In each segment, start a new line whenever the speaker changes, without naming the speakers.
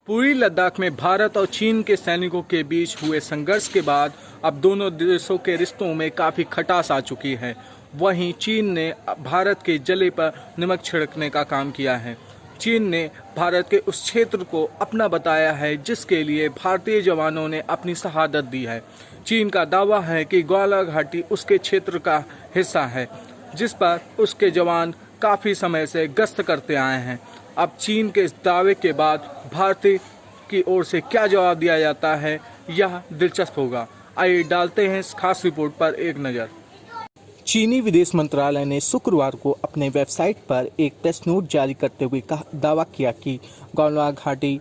पूर्वी लद्दाख में भारत और चीन के सैनिकों के बीच हुए संघर्ष के बाद अब दोनों देशों के रिश्तों में काफ़ी खटास आ चुकी है। वहीं चीन ने भारत के जले पर नमक छिड़कने का काम किया है। चीन ने भारत के उस क्षेत्र को अपना बताया है जिसके लिए भारतीय जवानों ने अपनी शहादत दी है। चीन का दावा है कि गौला घाटी उसके क्षेत्र का हिस्सा है जिस पर उसके जवान काफ़ी समय से गश्त करते आए हैं। अब चीन के इस दावे के बाद भारतीय की ओर से क्या जवाब दिया जाता है, यह दिलचस्प होगा। आइए डालते हैं इस खास रिपोर्ट पर एक नज़र। चीनी विदेश मंत्रालय ने शुक्रवार को अपने वेबसाइट पर एक प्रेस नोट जारी करते हुए दावा किया कि गौला घाटी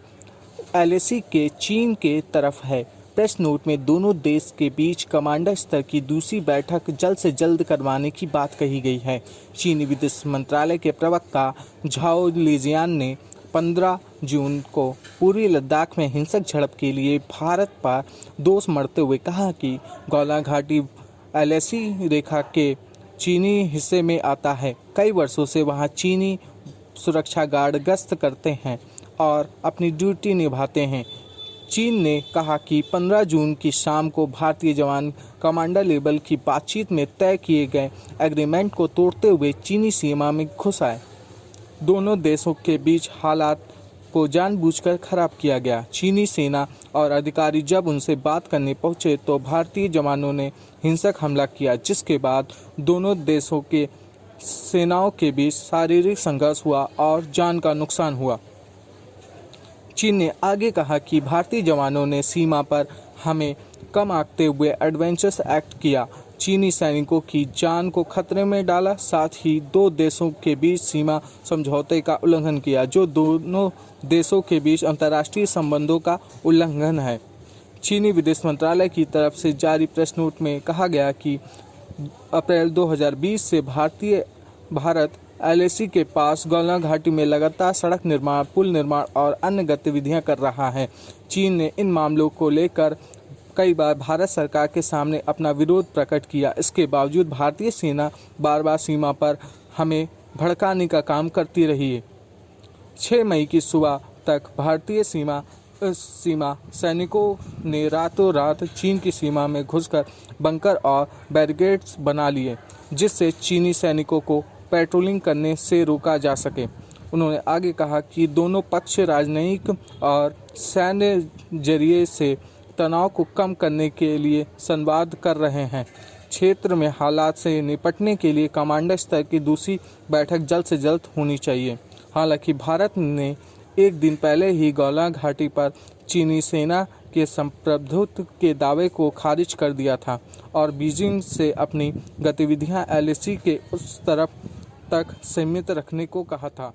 LAC के चीन के तरफ है। प्रेस नोट में दोनों देश के बीच कमांडर स्तर की दूसरी बैठक जल्द से जल्द करवाने की बात कही गई है। चीनी विदेश मंत्रालय के प्रवक्ता झाओ लिजियान ने 15 जून को पूर्वी लद्दाख में हिंसक झड़प के लिए भारत पर दोष मढ़ते हुए कहा कि गौला घाटी LAC रेखा के चीनी हिस्से में आता है। कई वर्षों से वहां चीनी सुरक्षा गार्ड गश्त करते हैं और अपनी ड्यूटी निभाते हैं। चीन ने कहा कि 15 जून की शाम को भारतीय जवान कमांडर लेवल की बातचीत में तय किए गए एग्रीमेंट को तोड़ते हुए चीनी सीमा में घुस आए। दोनों देशों के बीच हालात को जानबूझकर खराब किया गया। चीनी सेना और अधिकारी जब उनसे बात करने पहुंचे तो भारतीय जवानों ने हिंसक हमला किया, जिसके बाद दोनों देशों के सेनाओं के बीच शारीरिक संघर्ष हुआ और जान का नुकसान हुआ। चीन ने आगे कहा कि भारतीय जवानों ने सीमा पर हमें कम आंकते हुए एडवेंचर्स एक्ट किया, चीनी सैनिकों की जान को खतरे में डाला, साथ ही दो देशों के बीच सीमा समझौते का उल्लंघन किया, जो दोनों देशों के बीच अंतर्राष्ट्रीय संबंधों का उल्लंघन है। चीनी विदेश मंत्रालय की तरफ से जारी प्रेस नोट में कहा गया कि अप्रैल 2020 से भारत LAC के पास गौला घाटी में लगातार सड़क निर्माण, पुल निर्माण और अन्य गतिविधियां कर रहा है। चीन ने इन मामलों को लेकर कई बार भारत सरकार के सामने अपना विरोध प्रकट किया। इसके बावजूद भारतीय सेना बार बार सीमा पर हमें भड़काने का काम करती रही है। 6 मई की सुबह तक भारतीय सीमा सैनिकों ने रातों रात चीन की सीमा में घुसकर बंकर और बैरिकेड्स बना लिए, जिससे चीनी सैनिकों को पेट्रोलिंग करने से रोका जा सके। उन्होंने आगे कहा कि दोनों पक्ष राजनयिक और सैन्य जरिए से तनाव को कम करने के लिए संवाद कर रहे हैं। क्षेत्र में हालात से निपटने के लिए कमांडर स्तर की दूसरी बैठक जल्द से जल्द होनी चाहिए। हालांकि भारत ने एक दिन पहले ही गौला घाटी पर चीनी सेना के संप्रभुत्व के दावे को खारिज कर दिया था और बीजिंग से अपनी गतिविधियां LAC के उस तरफ तक सीमित रखने को कहा था।